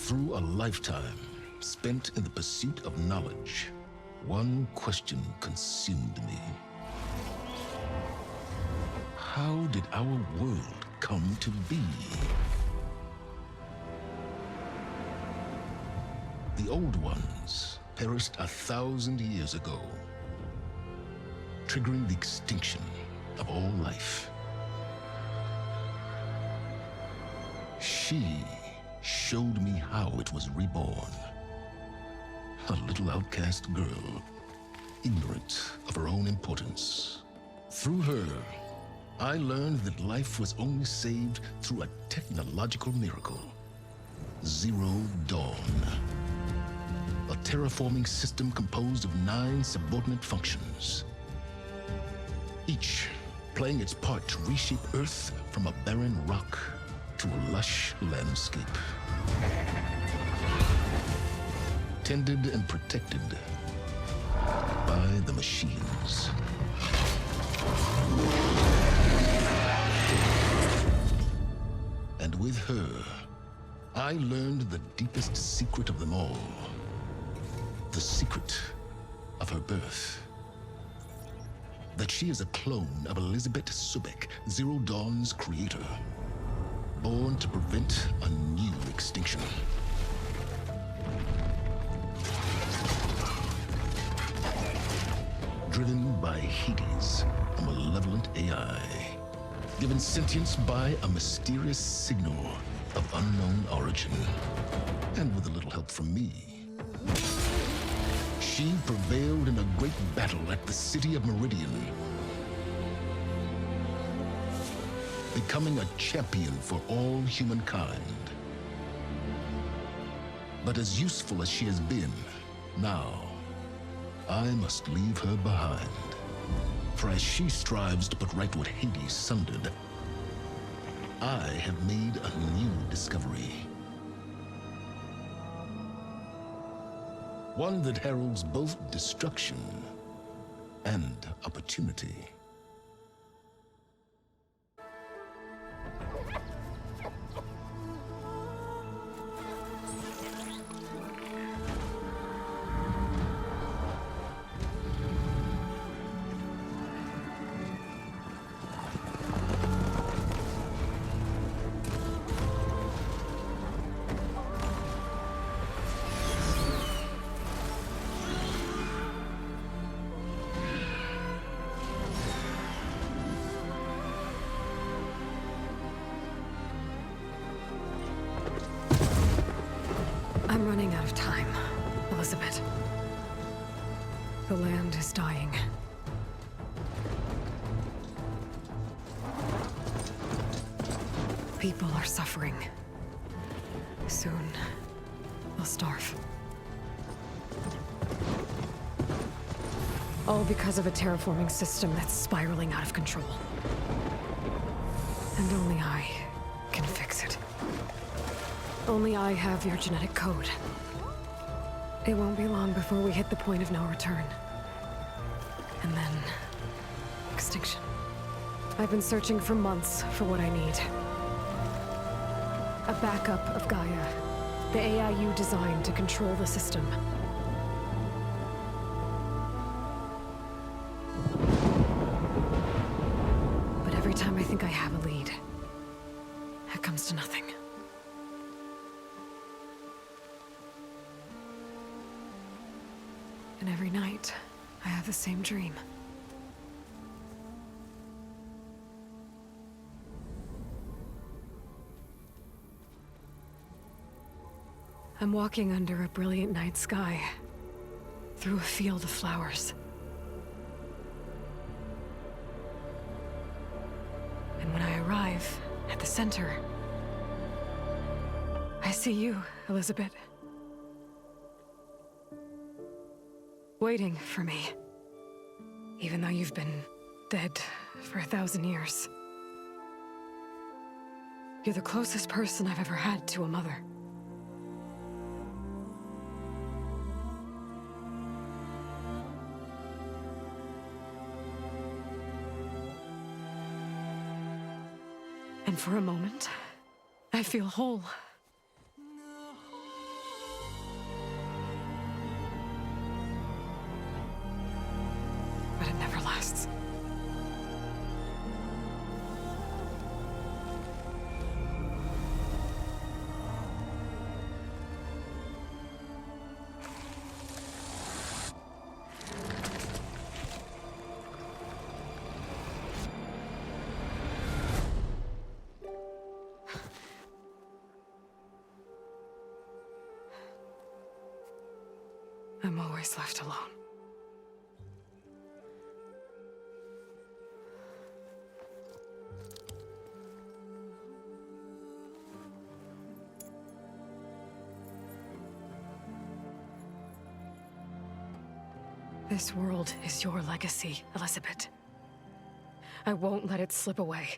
Through a lifetime spent in the pursuit of knowledge, one question consumed me. How did our world come to be? The old ones perished 1,000 years ago, triggering the extinction of all life. She showed me how it was reborn. A little outcast girl, ignorant of her own importance. Through her, I learned that life was only saved through a technological miracle. Zero Dawn. A terraforming system composed of 9 subordinate functions, each playing its part to reshape Earth from a barren rock to a lush landscape. Tended and protected by the machines. And with her, I learned the deepest secret of them all. The secret of her birth. That she is a clone of Elizabeth Subek, Zero Dawn's creator. Born to prevent a new extinction. Driven by Hades, a malevolent AI. Given sentience by a mysterious signal of unknown origin. And with a little help from me, she prevailed in a great battle at the city of Meridian, becoming a champion for all humankind. But as useful as she has been, now I must leave her behind. For as she strives to put right what Hades sundered, I have made a new discovery. One that heralds both destruction and opportunity. I'm running out of time, Elizabeth. The land is dying. People are suffering. Soon, they'll starve. All because of a terraforming system that's spiraling out of control. And only I can fix it. Only I have your genetic code. It won't be long before we hit the point of no return. And then... extinction. I've been searching for months for what I need. A backup of Gaia. The AI you designed to control the system. But every time I think I have a lead, it comes to nothing. And every night, I have the same dream. I'm walking under a brilliant night sky, through a field of flowers. And when I arrive at the center, I see you, Elizabeth. Waiting for me, even though you've been dead for 1,000 years. You're the closest person I've ever had to a mother. And for a moment, I feel whole. lasts. I'm always left alone. This world is your legacy, Elizabeth. I won't let it slip away.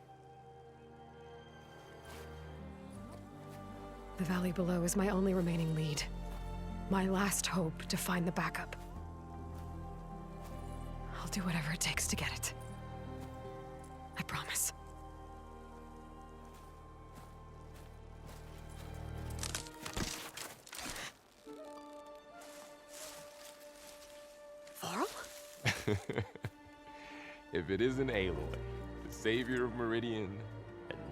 The valley below is my only remaining lead. My last hope to find the backup. I'll do whatever it takes to get it. I promise. Varl? If it isn't Aloy, the savior of Meridian,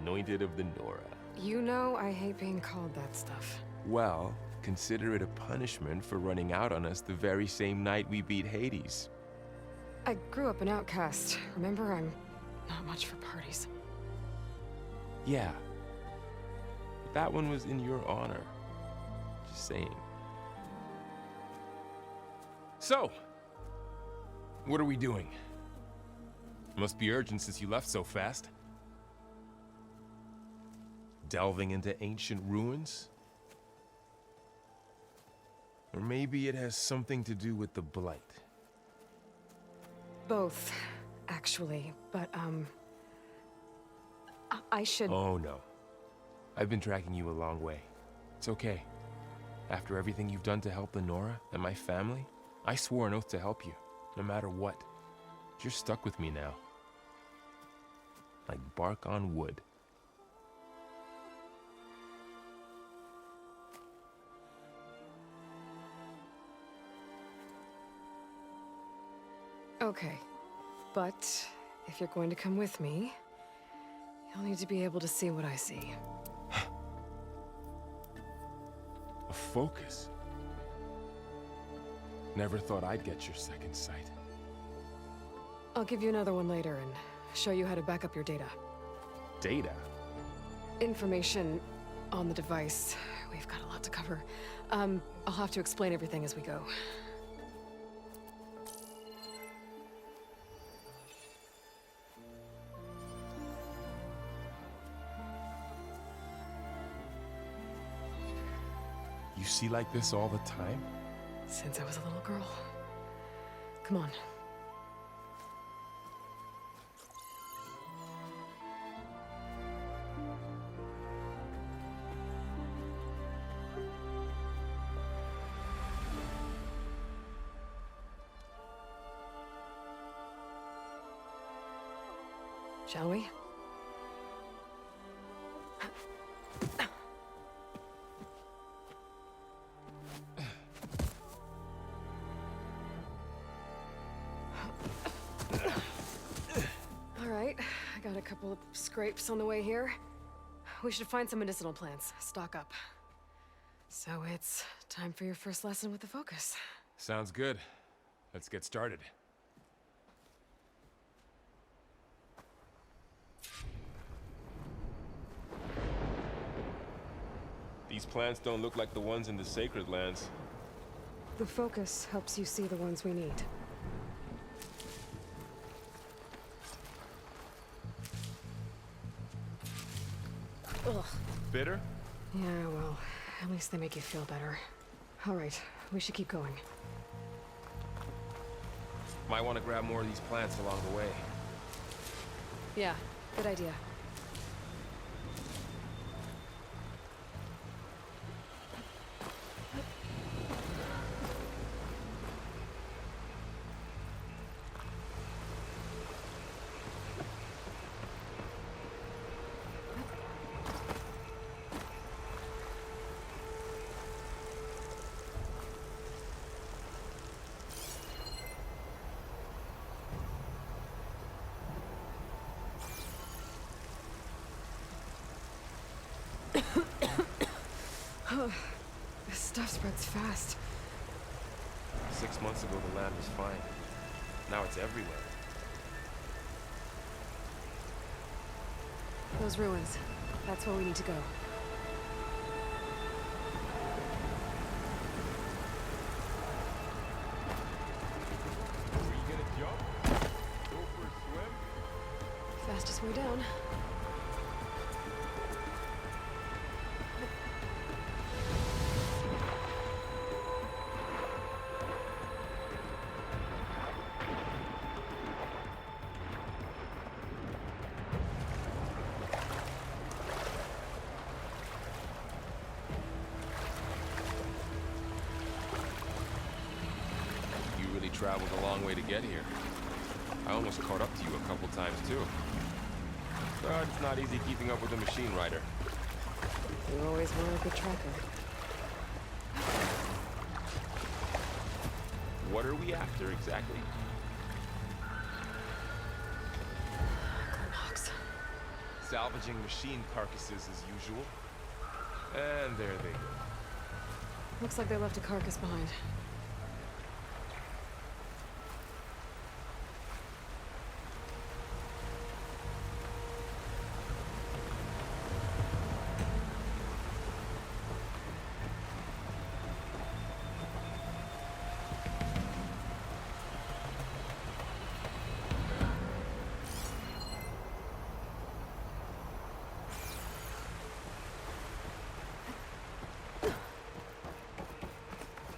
anointed of the Nora. You know I hate being called that stuff. Well, consider it a punishment for running out on us the very same night we beat Hades. I grew up an outcast. Remember, I'm not much for parties. Yeah. But that one was in your honor. Just saying. So, what are we doing? Must be urgent since you left so fast. Delving into ancient ruins? Or maybe it has something to do with the blight. Both, actually, but, I should... Oh, no. I've been tracking you a long way. It's okay. After everything you've done to help the Nora and my family, I swore an oath to help you, no matter what. You're stuck with me now. Like bark on wood. Okay, but if you're going to come with me, you'll need to be able to see what I see. A focus? Never thought I'd get your second sight. I'll give you another one later and show you how to back up your data. Data? Information on the device. We've got a lot to cover. I'll have to explain everything as we go. You see like this all the time? Since I was a little girl. Come on. Shall we? All right, I got a couple of scrapes on the way here. We should find some medicinal plants, stock up. So it's time for your first lesson with the focus. Sounds good. Let's get started. These plants don't look like the ones in the sacred lands. The focus helps you see the ones we need. Ugh. Bitter? Yeah, well, at least they make you feel better. All right, we should keep going. Might want to grab more of these plants along the way. Yeah, good idea. This stuff spreads fast. 6 months ago, the land was fine. Now it's everywhere. Those ruins. That's where we need to go. Were you gonna jump? Go for a swim? Fastest way down. Traveled a long way to get here. I almost caught up to you a couple times too. But it's not easy keeping up with a machine rider. You always were a good tracker. What are we after exactly? Knox. Salvaging machine carcasses as usual. And there they go. Looks like they left a carcass behind.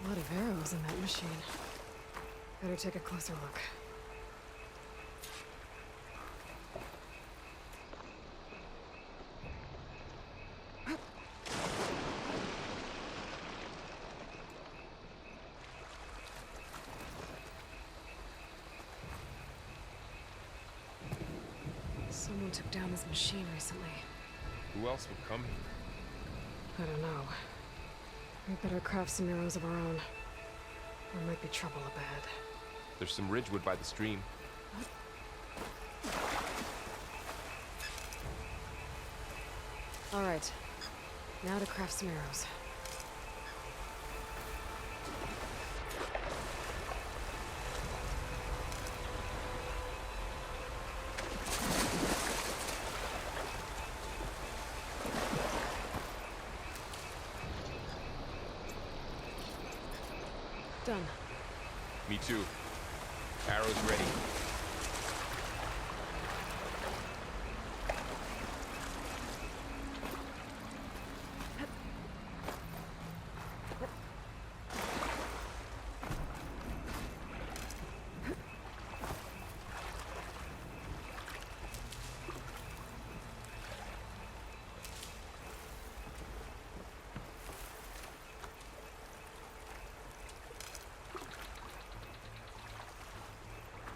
A lot of arrows in that machine. Better take a closer look. Someone took down this machine recently. Who else would come here? I don't know. We better craft some arrows of our own. There might be trouble ahead. There's some ridgewood by the stream. All right. Now to craft some arrows. Done. Me too. Arrows ready.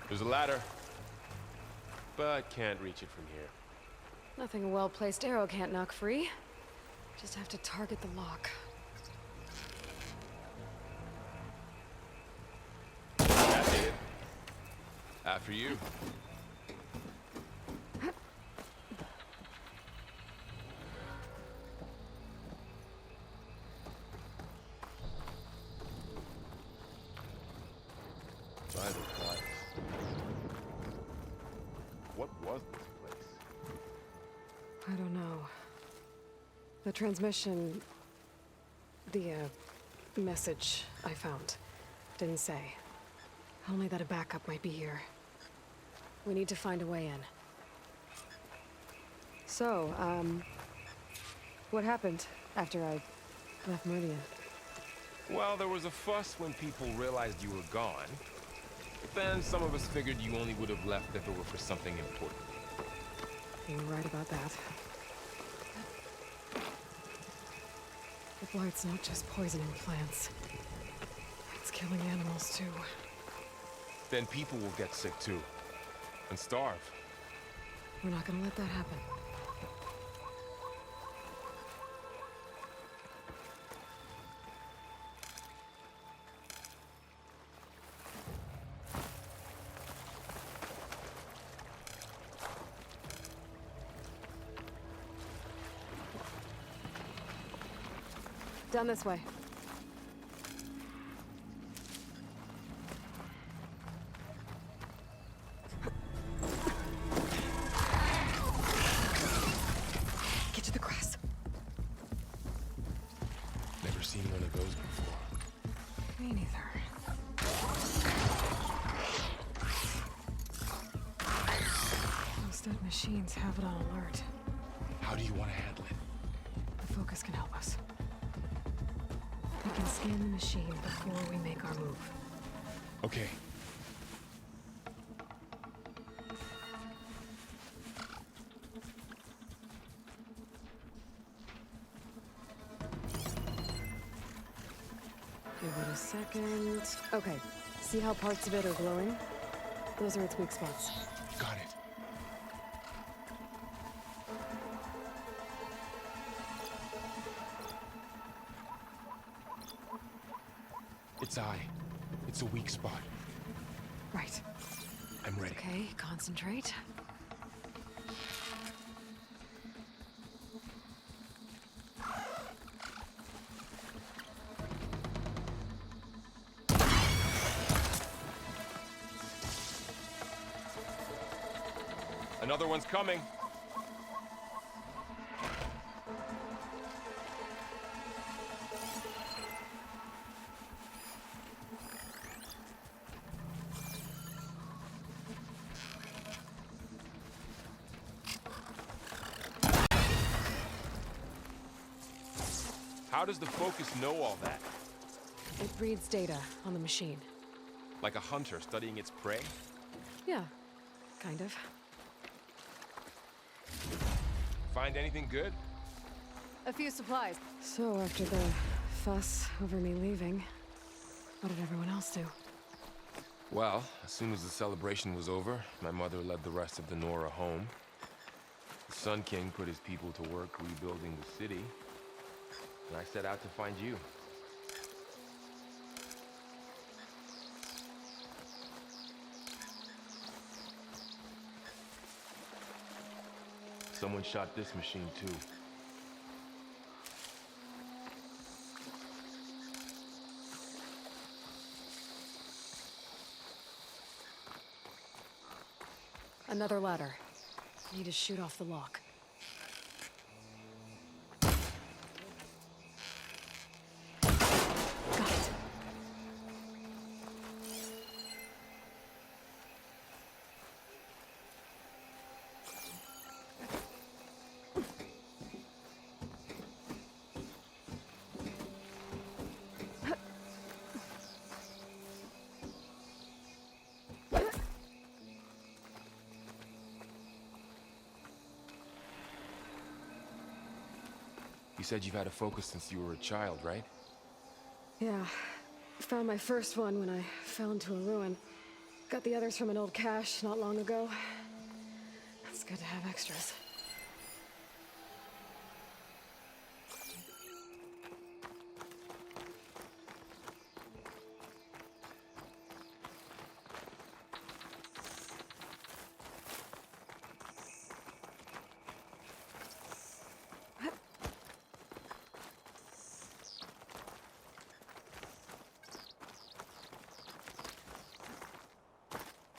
There's a ladder, but can't reach it from here. Nothing a well-placed arrow can't knock free. Just have to target the lock. That's it. After you. What was this place? I don't know. The transmission... the, message I found didn't say. Only that a backup might be here. We need to find a way in. So, what happened after I left Meridian? Well, there was a fuss when people realized you were gone. But then some of us figured you only would have left if it were for something important. You're right about that. The blight's not just poisoning plants. It's killing animals, too. Then people will get sick too. And starve. We're not gonna let that happen. Down this way. Get to the grass. Never seen one of those before. Me neither. Those dead machines have it on alert. How do you want to handle it? The focus can help us. We can scan the machine before we make our move. Okay. Give it a second. Okay. See how parts of it are glowing? Those are its weak spots. Got it. Its eye. It's a weak spot. Right. I'm ready. Okay, concentrate. Another one's coming. How does the focus know all that? It reads data on the machine. Like a hunter studying its prey? Yeah, kind of. Find anything good? A few supplies. So after the fuss over me leaving, what did everyone else do? Well, as soon as the celebration was over, my mother led the rest of the Nora home. The Sun King put his people to work rebuilding the city, and I set out to find you. Someone shot this machine too. Another ladder. Need to shoot off the lock. Got it. You said you've had a focus since you were a child, right? Yeah. Found my first one when I fell into a ruin. Got the others from an old cache not long ago. It's good to have extras.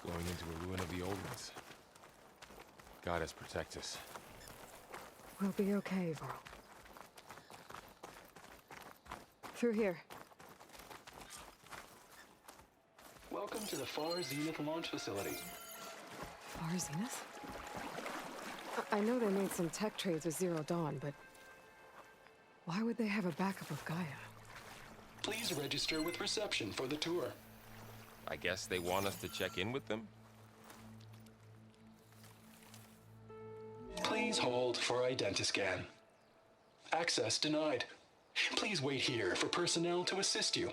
Going into a ruin of the old ones. Goddess protect us. We'll be okay, Varl. Through here. Welcome to the Far Zenith launch facility. Far Zenith? I know they made some tech trades with Zero Dawn, but why would they have a backup of Gaia? Please register with reception for the tour. I guess they want us to check in with them? Please hold for identiscan. Access denied. Please wait here for personnel to assist you.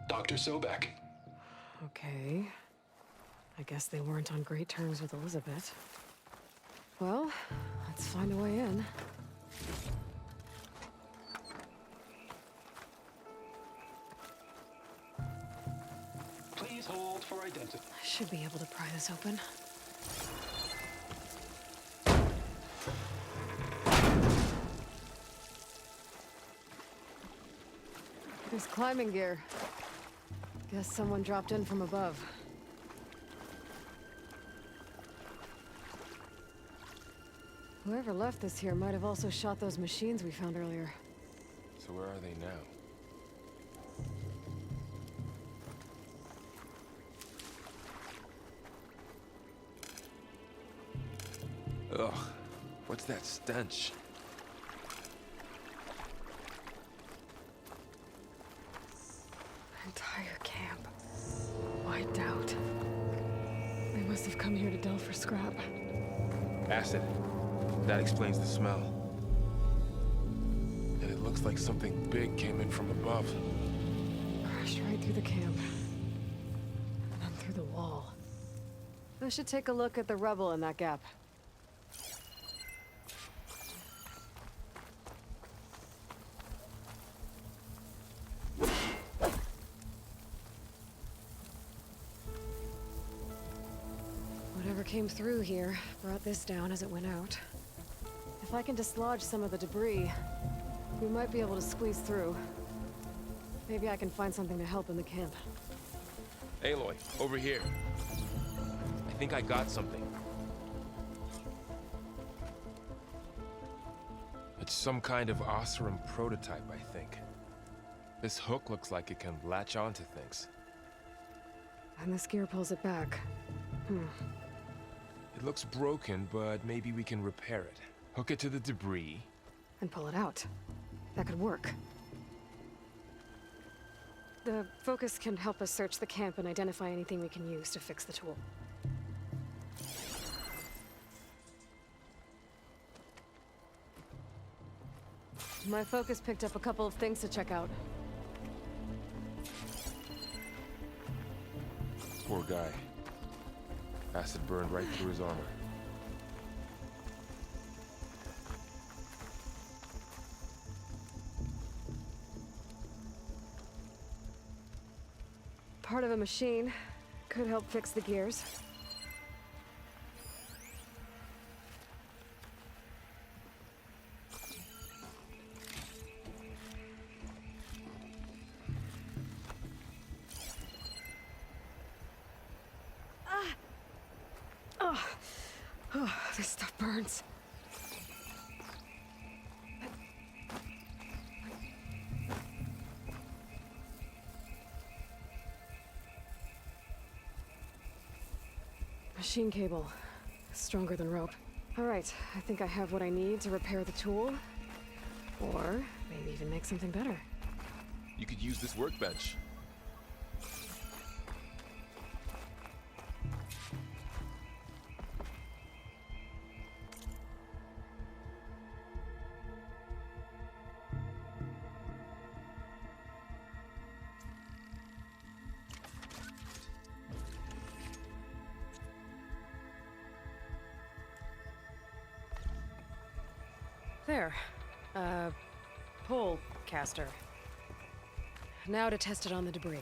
Dr. Sobek. Okay. I guess they weren't on great terms with Elizabeth. Well, let's find a way in. Please hold for identity. I should be able to pry this open. Nice climbing gear. Guess someone dropped in from above. Whoever left this here might have also shot those machines we found earlier. So where are they now? Ugh, what's that stench? Entire camp. Wiped out. They must have come here to delve for scrap. Acid. That explains the smell. And it looks like something big came in from above. Crashed right through the camp. And then through the wall. I should take a look at the rubble in that gap. Whatever came through here brought this down as it went out. If I can dislodge some of the debris, we might be able to squeeze through. Maybe I can find something to help in the camp. Aloy, over here. I think I got something. It's some kind of Oseram prototype, I think. This hook looks like it can latch onto things. And this gear pulls it back. It looks broken, but maybe we can repair it. Hook it to the debris. And pull it out. That could work. The focus can help us search the camp and identify anything we can use to fix the tool. My focus picked up a couple of things to check out. Poor guy. Acid burned right through his armor. Part of a machine. Could help fix the gears. Oh, this stuff burns. Machine cable. Stronger than rope. All right, I think I have what I need to repair the tool. Or maybe even make something better. You could use this workbench. There. Pole caster. Now to test it on the debris.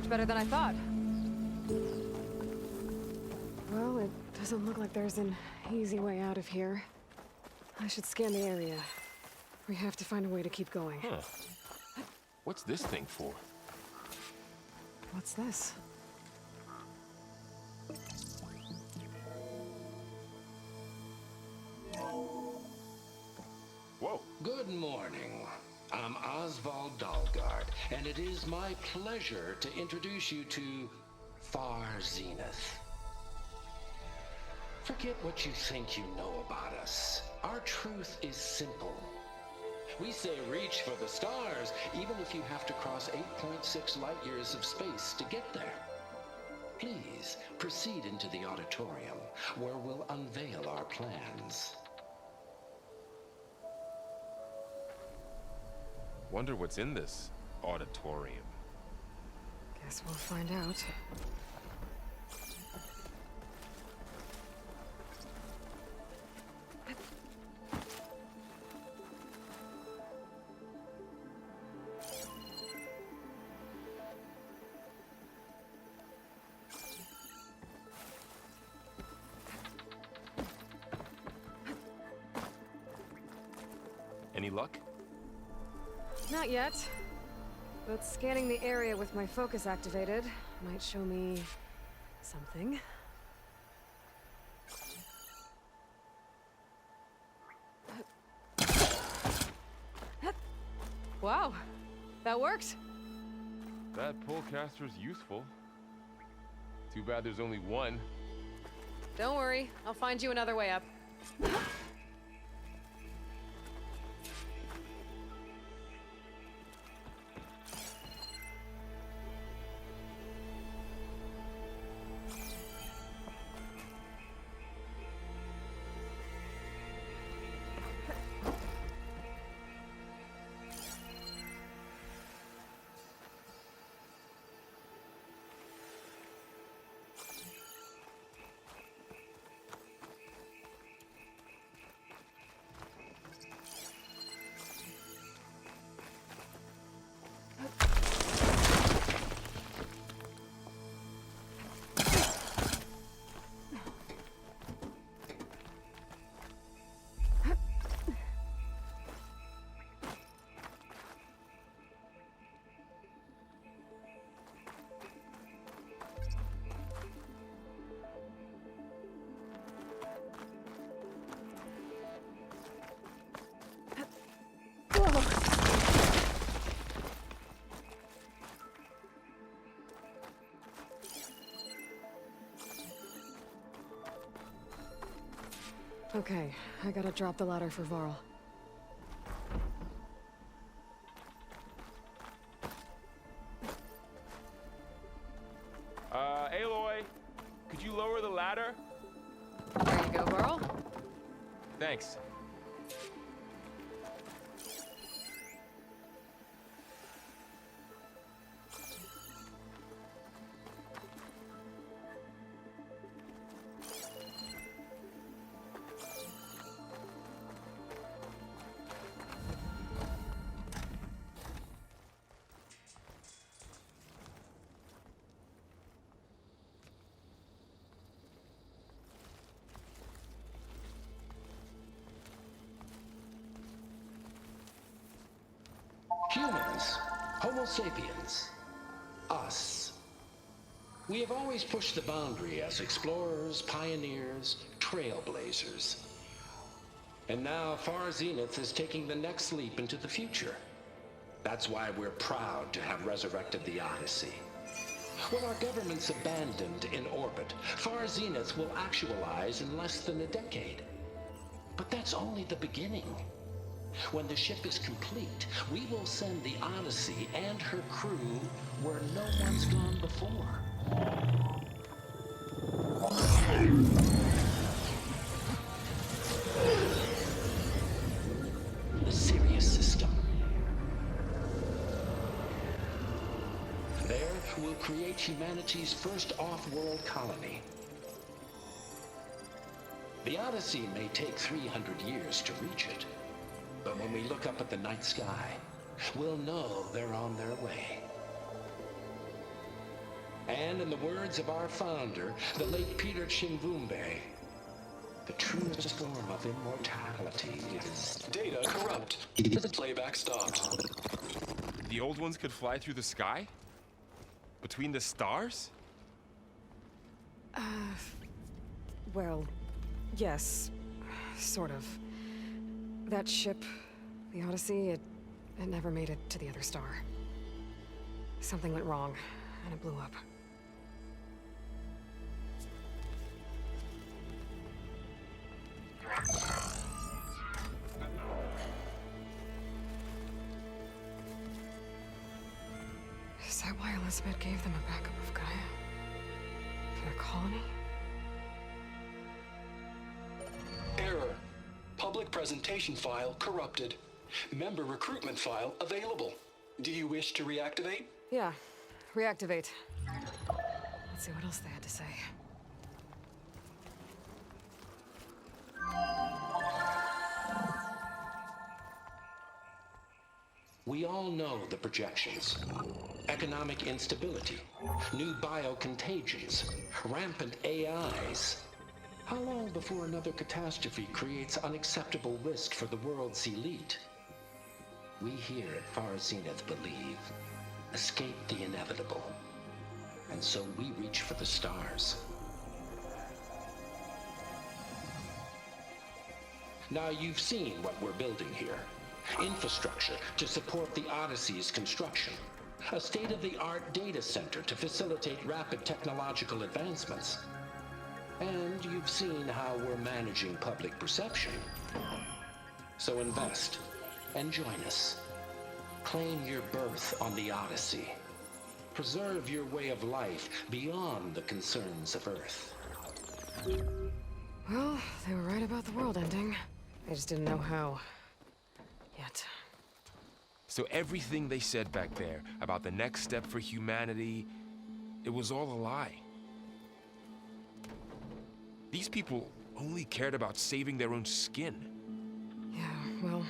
Better than I thought. Well, it doesn't look like there's an Easy way out of here. I should scan the area. We have to find a way to keep going. Huh. What's this thing for? What's this? Whoa. Good morning. I'm Oswald Dalgard, and it is my pleasure to introduce you to Far Zenith. Forget what you think you know about us. Our truth is simple. We say reach for the stars, even if you have to cross 8.6 light years of space to get there. Please proceed into the auditorium, where we'll unveil our plans. Wonder what's in this auditorium. Guess we'll find out. Any luck? Not yet. But scanning the area with my focus activated might show me something. Wow, that worked. That pullcaster's useful. Too bad there's only one. Don't worry, I'll find you another way up. Okay, I gotta drop the ladder for Varl. Aloy, could you lower the ladder? There you go, Varl. Thanks. Humans, Homo sapiens, us. We have always pushed the boundary as explorers, pioneers, trailblazers. And now Far Zenith is taking the next leap into the future. That's why we're proud to have resurrected the Odyssey. When our government's abandoned in orbit, Far Zenith will actualize in less than a decade. But that's only the beginning. When the ship is complete, we will send the Odyssey and her crew where no one's gone before. The Sirius system. There, we'll create humanity's first off-world colony. The Odyssey may take 300 years to reach it. But when we look up at the night sky, we'll know they're on their way. And in the words of our founder, the late Peter Chimvumbe, The truest form of immortality is... Data corrupt. Playback stopped. The old ones could fly through the sky? Between the stars? Well, yes. Sort of. That ship, the Odyssey, it never made it to the other star. Something went wrong, and it blew up. Is that why Elizabeth gave them a backup of Gaia? For their colony? Error. Public presentation file corrupted. Member recruitment file available. Do you wish to reactivate? Yeah. Reactivate. Let's see what else they had to say. We all know the projections. Economic instability, new biocontagions, rampant AIs. How long before another catastrophe creates unacceptable risk for the world's elite? We here at Far Zenith believe, escape the inevitable. And so we reach for the stars. Now you've seen what we're building here. Infrastructure to support the Odyssey's construction. A state-of-the-art data center to facilitate rapid technological advancements. And you've seen how we're managing public perception. So invest and join us. Claim your berth on the Odyssey. Preserve your way of life beyond the concerns of Earth. Well, they were right about the world ending. They just didn't know how. Yet. So everything they said back there about the next step for humanity, it was all a lie. These people only cared about saving their own skin. Yeah, well,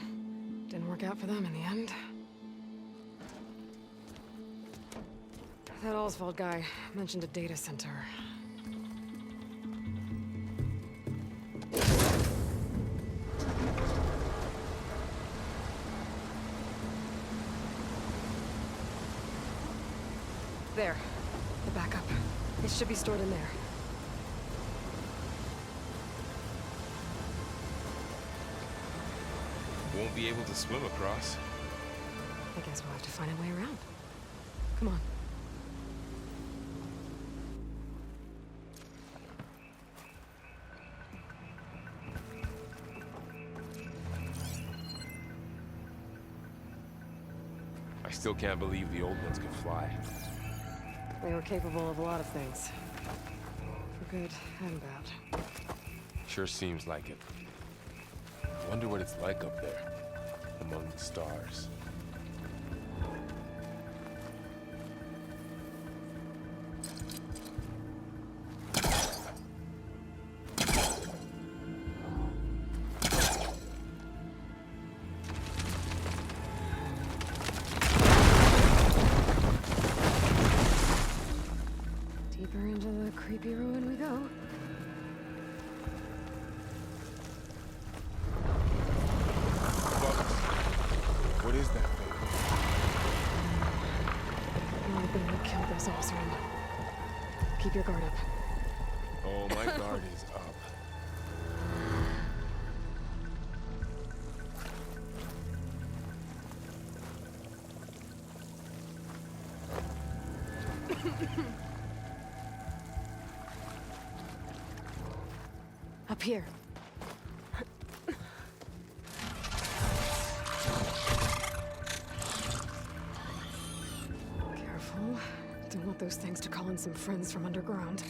didn't work out for them in the end. That Oswald guy mentioned a data center. There. The backup. It should be stored in there. Won't be able to swim across. I guess we'll have to find a way around. Come on. I still can't believe the old ones could fly. They were capable of a lot of things. For good and bad. Sure seems like it. I wonder what it's like up there, among the stars. Deeper into the creepy ruin we go. What is that thing? Might have been what killed those Osram. Keep your guard up. Oh, my guard is up. Up here. Careful. Don't want those things to call in some friends from underground.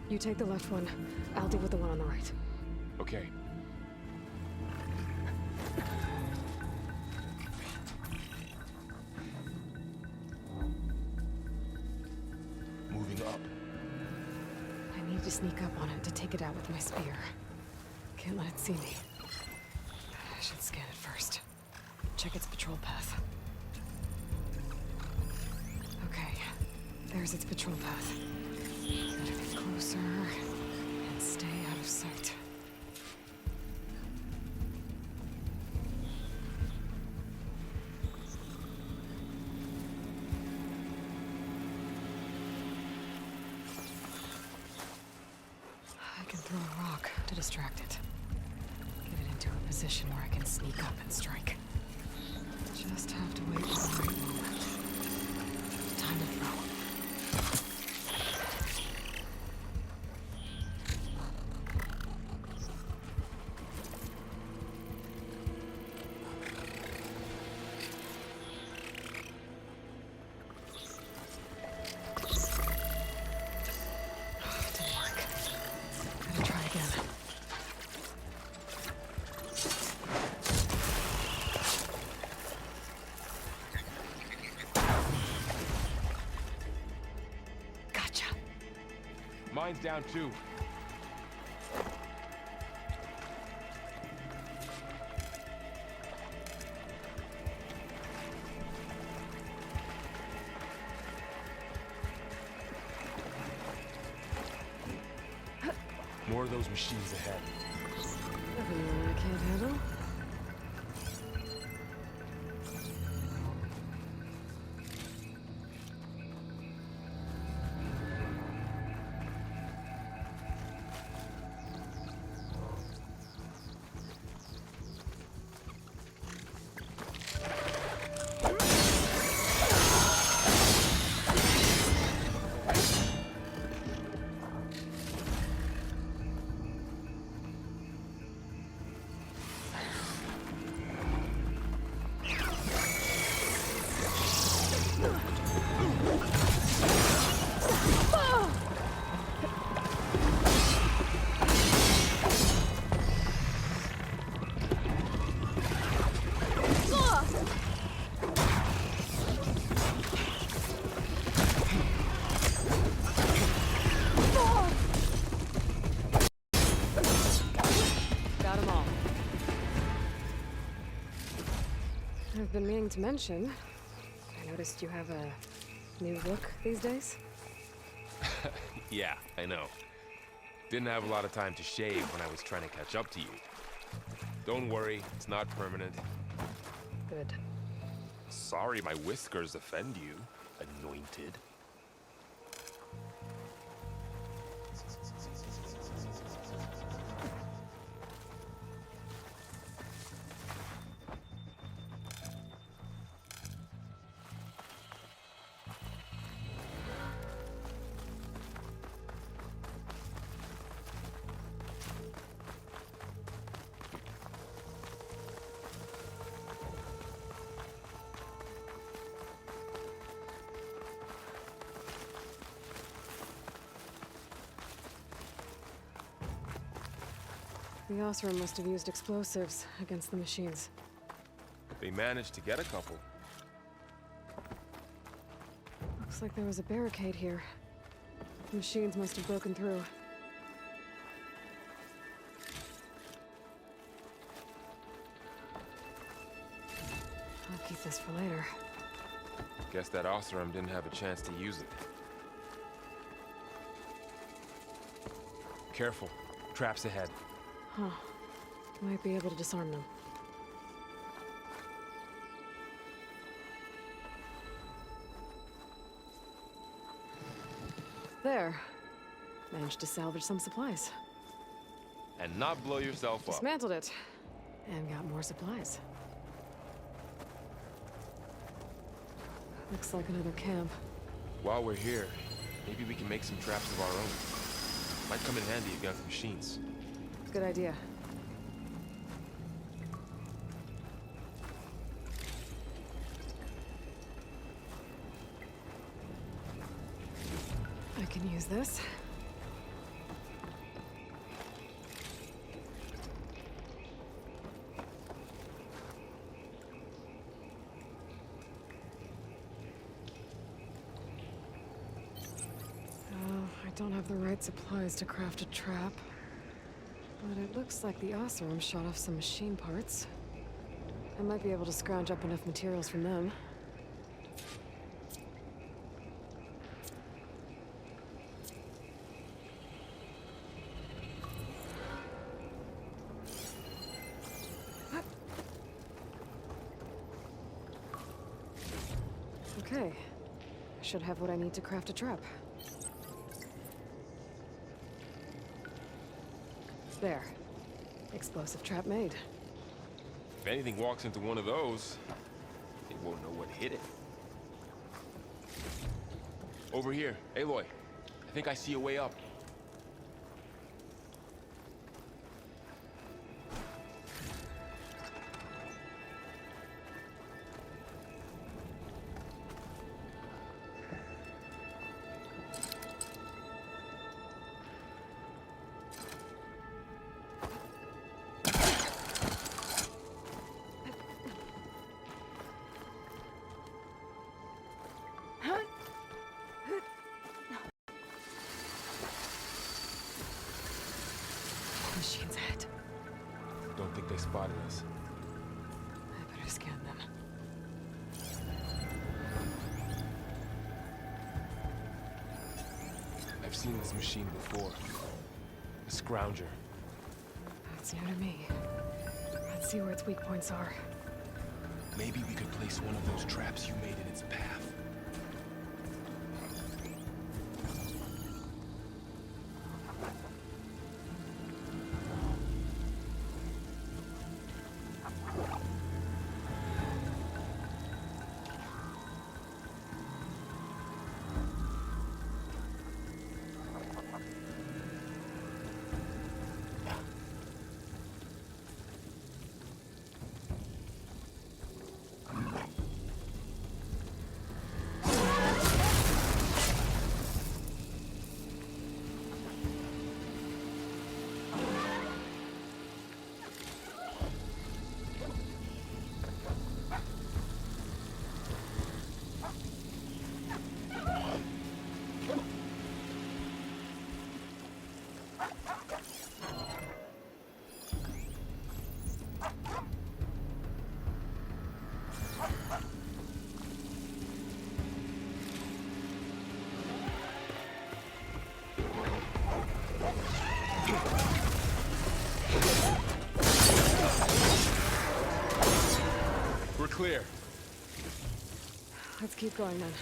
You take the left one. I'll deal with the one on the right. Okay. Moving up. I need to sneak up on it to take it out with my spear. Can't let it see me. I should scan it first. Check its patrol path. Okay, there's its patrol path. Gotta get closer and stay out of sight. I can throw a rock to distract it. Get it into a position where I can sneak up and strike. Just have to wait for the right moment. Time to throw. Didn't work. Gotta try again. Gotcha. Mine's down too. More of those machines ahead. Nothing I can't handle. Got 'em all. I've been meaning to mention, I noticed you have a new look these days. Yeah, I know. Didn't have a lot of time to shave when I was trying to catch up to you. Don't worry, it's not permanent. Good. Sorry my whiskers offend you, anointed. The Osram must have used explosives against the machines. They managed to get a couple. Looks like there was a barricade here. The machines must have broken through. I'll keep this for later. Guess that Osram didn't have a chance to use it. Careful. Traps ahead. Huh. Might be able to disarm them. There. Managed to salvage some supplies. And not blow yourself up. Dismantled it. And got more supplies. Looks like another camp. While we're here, maybe we can make some traps of our own. Might come in handy against machines. Good idea. I can use this. I don't have the right supplies to craft a trap. But it looks like the Osram shot off some machine parts. I might be able to scrounge up enough materials from them. Okay. I should have what I need to craft a trap. There. Explosive trap made. If anything walks into one of those, it won't know what hit it. Over here, Aloy. I think I see a way up. Machines ahead. Don't think they spotted us. I better scan them. I've seen this machine before. A scrounger. That's new to me. Let's see where its weak points are. Maybe we could place one of those traps you made in its path. We're clear. Let's keep going then.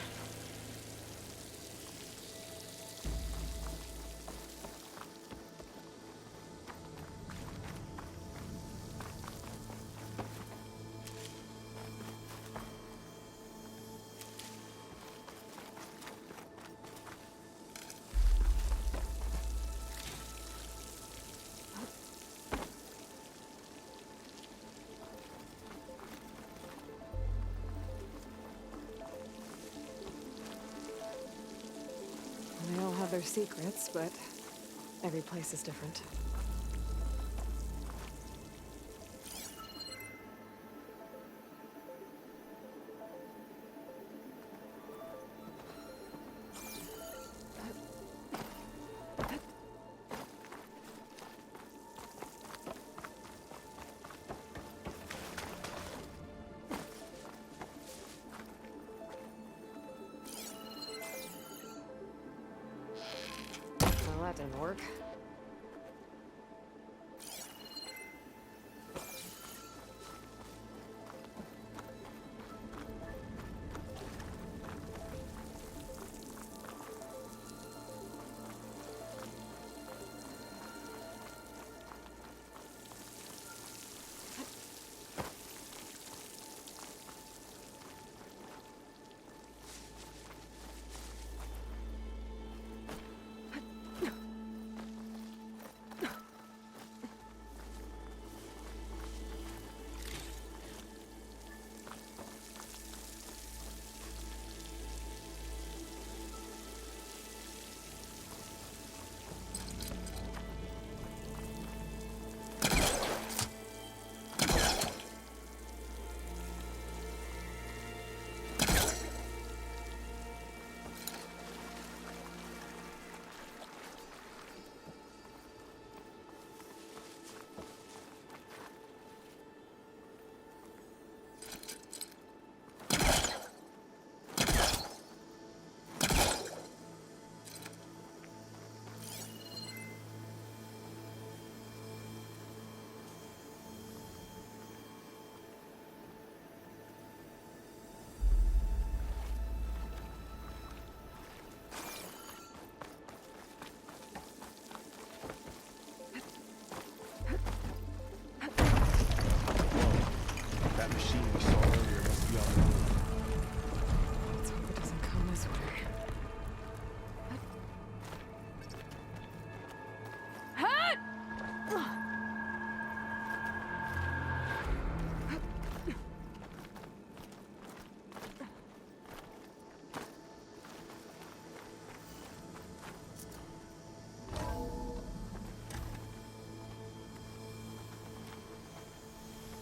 They all have their secrets, but every place is different. Well, that didn't work. That machine we saw earlier must be on the move. Let's hope it doesn't come this way.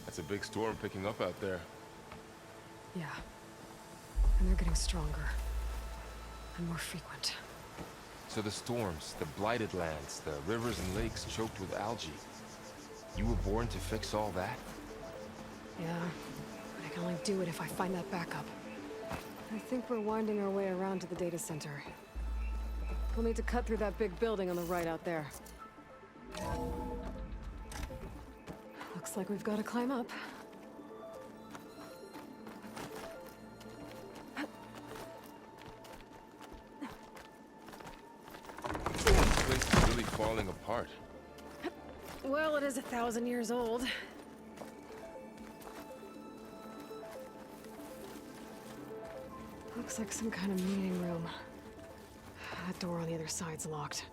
It's a big storm picking up out there. Yeah. And they're getting stronger. And more frequent. So the storms, the blighted lands, the rivers and lakes choked with algae. You were born to fix all that? Yeah. But I can only do it if I find that backup. I think we're winding our way around to the data center. We'll need to cut through that big building on the right out there. Looks like we've got to climb up. This place is really falling apart. Well, it is 1,000 years old. Looks like some kind of meeting room. That door on the other side's locked.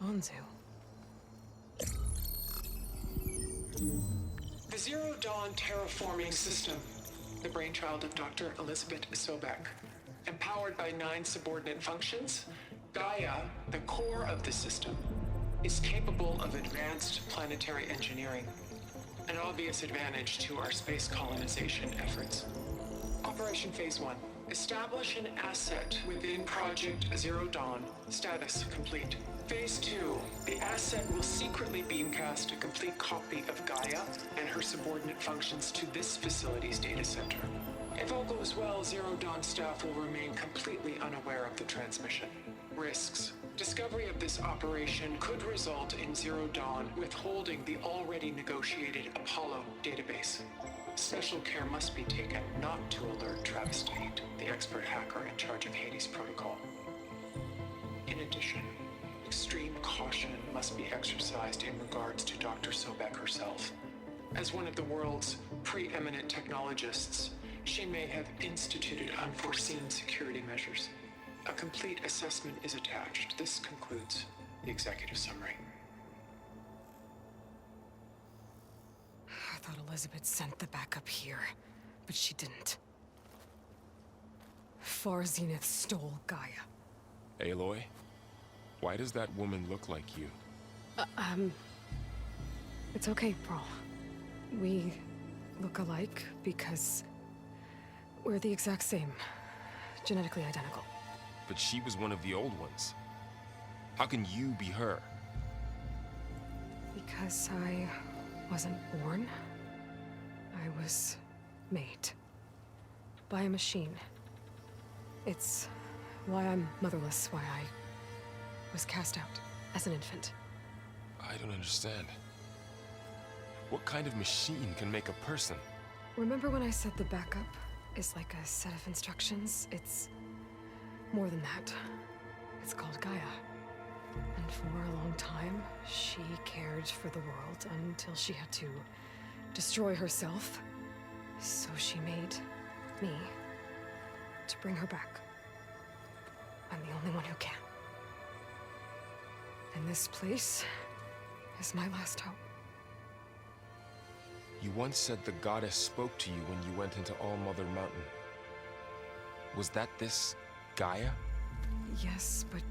Onzu. The Zero Dawn terraforming system, the brainchild of Dr. Elizabeth Sobek. Empowered by 9 subordinate functions, Gaia, the core of the system, is capable of advanced planetary engineering, an obvious advantage to our space colonization efforts. Operation Phase 1. Establish an asset within Project Zero Dawn. Status complete. Phase 2. The asset will secretly beamcast a complete copy of Gaia and her subordinate functions to this facility's data center. If all goes well, Zero Dawn staff will remain completely unaware of the transmission. Risks. Discovery of this operation could result in Zero Dawn withholding the already negotiated Apollo database. Special care must be taken not to alert Travis Tate, the expert hacker in charge of Hades Protocol. In addition, extreme caution must be exercised in regards to Dr. Sobek herself. As one of the world's preeminent technologists, she may have instituted unforeseen security measures. A complete assessment is attached. This concludes the executive summary. I thought Elizabeth sent the backup here, but she didn't. Far Zenith stole Gaia. Aloy? Why does that woman look like you? It's okay, Prowl. We look alike because we're the exact same. Genetically identical. But she was one of the old ones. How can you be her? Because I wasn't born. I was made. By a machine. It's why I'm motherless, why I was cast out as an infant. I don't understand. What kind of machine can make a person? Remember when I said the backup is like a set of instructions? It's more than that. It's called Gaia. And for a long time, she cared for the world until she had to destroy herself. So she made me to bring her back. I'm the only one who can. And this place is my last hope. You once said the goddess spoke to you when you went into All Mother Mountain. Was that this Gaia? Yes, but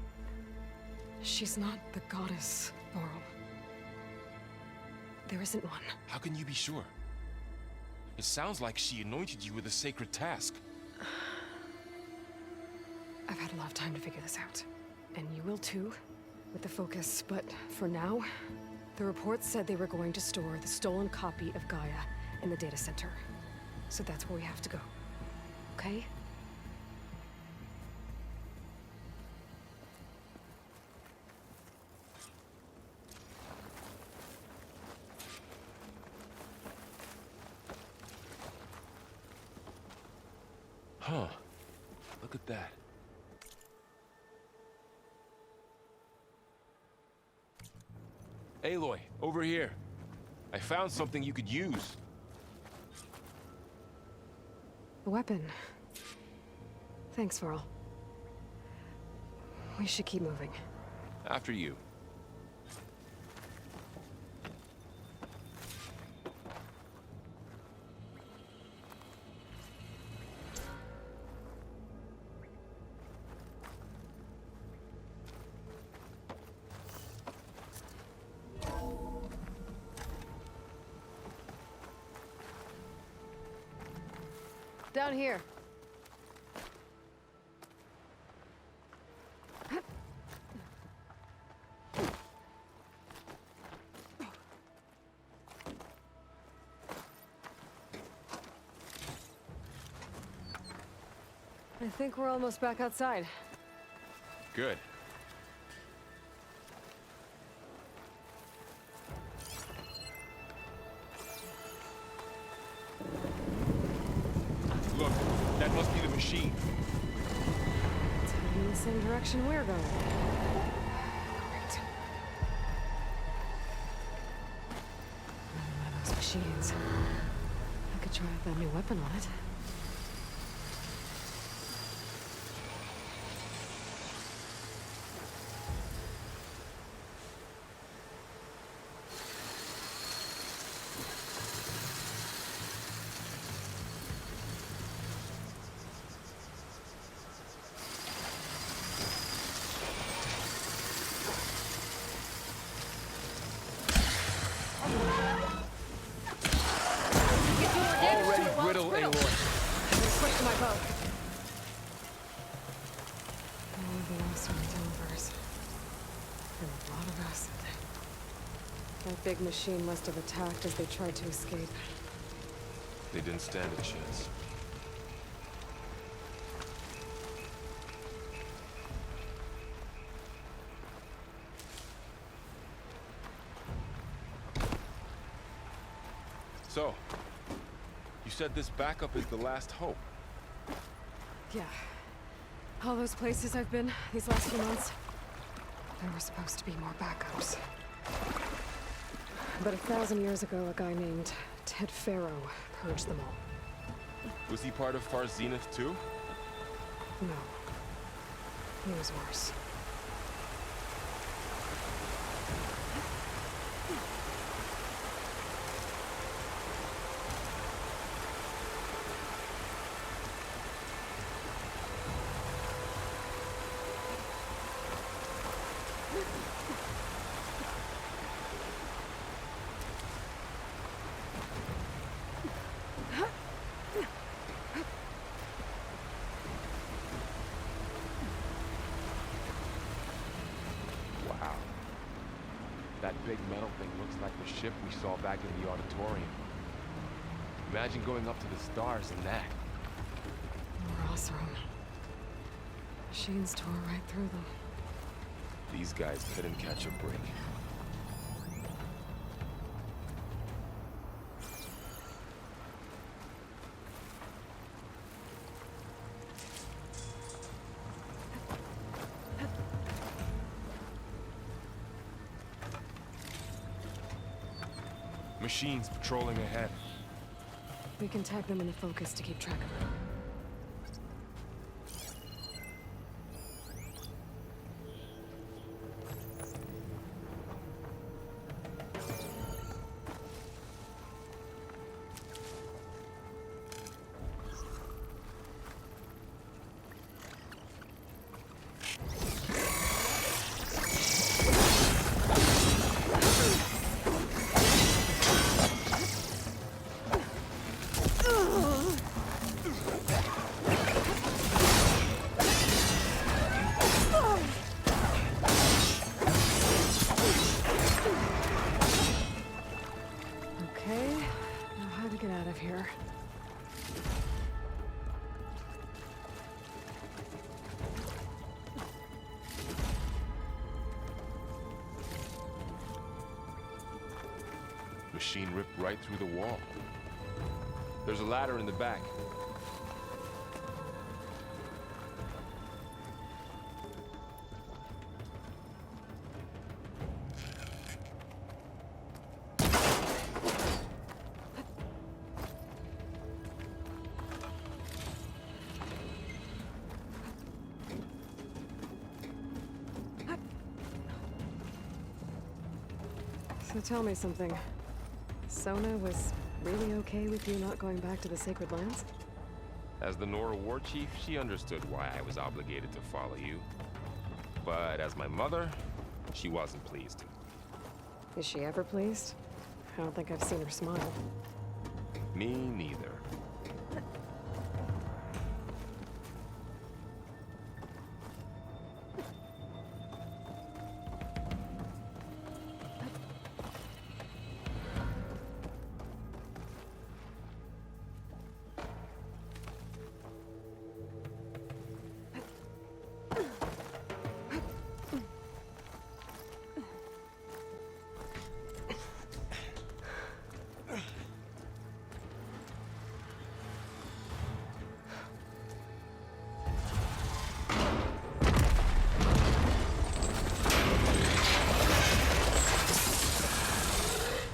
she's not the goddess, Laurel. There isn't one. How can you be sure? It sounds like she anointed you with a sacred task. I've had a lot of time to figure this out. And you will too, with the focus. But for now, the reports said they were going to store the stolen copy of Gaia in the data center. So that's where we have to go. Okay? Huh. Look at that. Aloy, over here. I found something you could use. A weapon. Thanks, Varl. We should keep moving. After you. Down here. I think we're almost back outside. Good. Look, that must be the machine. It's heading in the same direction we're going. Great. Another one of those machines. I could try out that new weapon on it. Already brittle, Aloy. Switch to my bow. All the lost leftovers. And a lot of acid. That big machine must have attacked as they tried to escape. They didn't stand a chance. So, you said this backup is the last hope. Yeah. All those places I've been these last few months, there were supposed to be more backups. But 1,000 years ago, a guy named Ted Farrow purged them all. Was he part of Far's Zenith too? No. He was worse. Wow. That big metal thing looks like the ship we saw back in the auditorium. Imagine going up to the stars in that. More Osram. Machines tore right through them. These guys couldn't catch a break. Machines patrolling ahead. We can tag them in the focus to keep track of them. Here. Machine ripped right through the wall. There's a ladder in the back. So tell me something. Sona was really okay with you not going back to the Sacred Lands? As the Nora war chief, she understood why I was obligated to follow you. But as my mother, she wasn't pleased. Is she ever pleased? I don't think I've seen her smile. Me neither.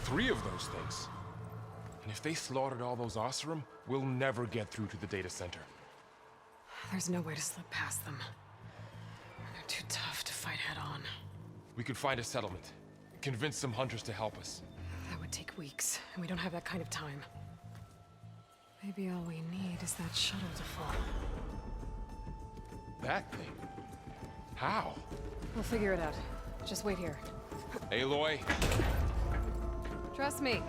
Three of those things. And if they slaughtered all those Oseram, we'll never get through to the data center. There's no way to slip past them. They're too tough to fight head on. We could find a settlement. Convince some hunters to help us. That would take weeks, and we don't have that kind of time. Maybe all we need is that shuttle to fall. That thing? How? We'll figure it out. Just wait here. Aloy. Trust me.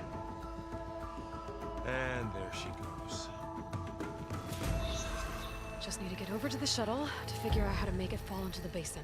And there she goes. Just need to get over to the shuttle to figure out how to make it fall into the basin.